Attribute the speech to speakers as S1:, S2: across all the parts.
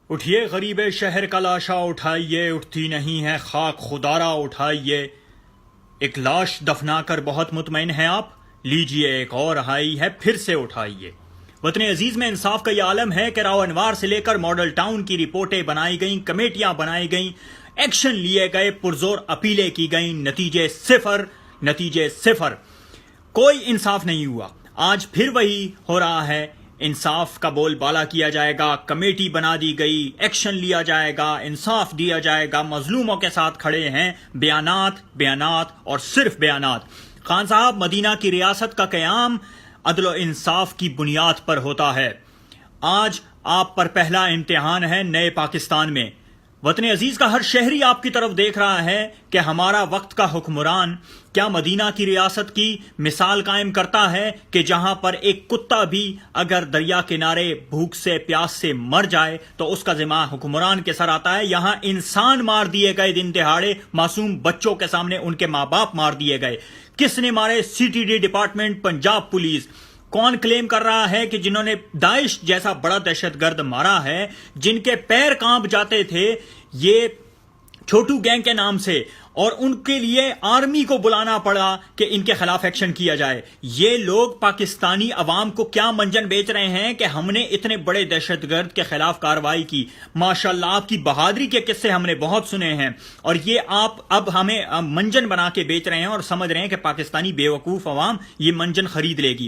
S1: اٹھیے غریب شہر کا لاشا اٹھائیے، اٹھتی نہیں ہے خاک خدارا اٹھائیے۔ ایک لاش دفنا کر بہت مطمئن ہیں آپ، لیجئے ایک اور آئی ہے پھر سے اٹھائیے۔ وطن عزیز میں انصاف کا یہ عالم ہے کہ راو انوار سے لے کر ماڈل ٹاؤن کی رپورٹیں بنائی گئیں، کمیٹیاں بنائی گئیں، ایکشن لیے گئے، پرزور اپیلیں کی گئیں، نتیجے صفر۔ کوئی انصاف نہیں ہوا۔ آج پھر وہی ہو رہا ہے، انصاف کا بول بالا کیا جائے گا، کمیٹی بنا دی گئی، ایکشن لیا جائے گا، انصاف دیا جائے گا، مظلوموں کے ساتھ کھڑے ہیں، بیانات اور صرف بیانات۔ خان صاحب، مدینہ کی ریاست کا قیام عدل و انصاف کی بنیاد پر ہوتا ہے۔ آج آپ پر پہلا امتحان ہے نئے پاکستان میں۔ وطن عزیز کا ہر شہری آپ کی طرف دیکھ رہا ہے کہ ہمارا وقت کا حکمران کیا مدینہ کی ریاست کی مثال قائم کرتا ہے کہ جہاں پر ایک کتا بھی اگر دریا کنارے بھوک سے پیاس سے مر جائے تو اس کا ذمہ حکمران کے سر آتا ہے۔ یہاں انسان مار دیے گئے دن دہاڑے، معصوم بچوں کے سامنے ان کے ماں باپ مار دیے گئے۔ کس نے مارے؟ CTD department, Punjab police. کون کلیم کر رہا ہے کہ جنہوں نے داعش جیسا بڑا دہشت گرد مارا ہے، جن کے پیر کانپ جاتے تھے یہ چھوٹو گینگ کے نام سے، اور ان کے لیے آرمی کو بلانا پڑا کہ ان کے خلاف ایکشن کیا جائے؟ یہ لوگ پاکستانی عوام کو کیا منجن بیچ رہے ہیں کہ ہم نے اتنے بڑے دہشت گرد کے خلاف کارروائی کی؟ ماشاءاللہ آپ کی بہادری کے قصے ہم نے بہت سنے ہیں، اور یہ آپ اب ہمیں منجن بنا کے بیچ رہے ہیں اور سمجھ رہے ہیں کہ پاکستانی بیوقوف عوام یہ منجن خرید لے گی۔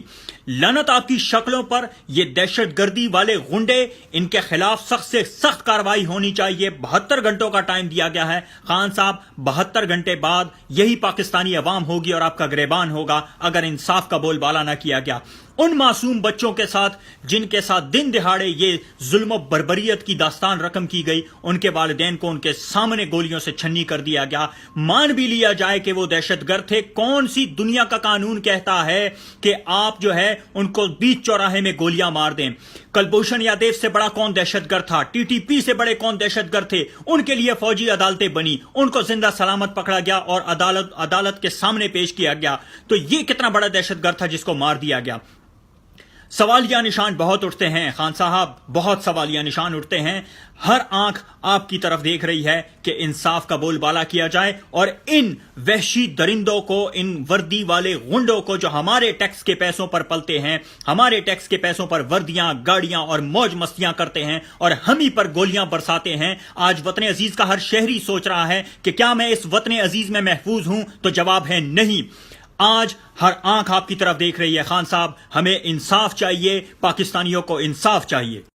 S1: لعنت آپ کی شکلوں پر! یہ دہشت گردی والے غنڈے، ان کے خلاف سخت سے سخت کارروائی ہونی چاہیے۔ 72 گھنٹوں کا ٹائم دیا گیا ہے خان صاحب، 72 گھنٹے بعد یہی پاکستانی عوام ہوگی اور آپ کا گریبان ہوگا اگر انصاف کا بول بالا نہ کیا گیا۔ ان معصوم بچوں کے ساتھ جن کے ساتھ دن دہاڑے یہ ظلم و بربریت کی داستان رقم کی گئی، ان کے والدین کو ان کے سامنے گولیوں سے چھنی کر دیا گیا۔ مان بھی لیا جائے کہ وہ دہشت گرد تھے، کون سی دنیا کا قانون کہتا ہے کہ آپ جو ہے ان کو بیچ چوراہے میں گولیاں مار دیں؟ کلبھوشن یادیو سے بڑا کون دہشت گرد تھا؟ TTP سے بڑے کون دہشت گرد تھے؟ ان کے لیے فوجی عدالتیں بنی، ان کو زندہ سلامت پکڑا گیا اور عدالت کے سامنے پیش کیا گیا۔ تو یہ کتنا بڑا دہشت گرد تھا جس کو مار دیا گیا؟ سوالیہ نشان بہت اٹھتے ہیں خان صاحب، بہت سوالیہ نشان اٹھتے ہیں۔ ہر آنکھ آپ کی طرف دیکھ رہی ہے کہ انصاف کا بول بالا کیا جائے اور ان وحشی درندوں کو، ان وردی والے غنڈوں کو جو ہمارے ٹیکس کے پیسوں پر پلتے ہیں، ہمارے ٹیکس کے پیسوں پر وردیاں، گاڑیاں اور موج مستیاں کرتے ہیں اور ہم ہی پر گولیاں برساتے ہیں۔ آج وطن عزیز کا ہر شہری سوچ رہا ہے کہ کیا میں اس وطن عزیز میں محفوظ ہوں؟ تو جواب ہے نہیں۔ آج ہر آنکھ آپ کی طرف دیکھ رہی ہے خان صاحب، ہمیں انصاف چاہیے، پاکستانیوں کو انصاف چاہیے۔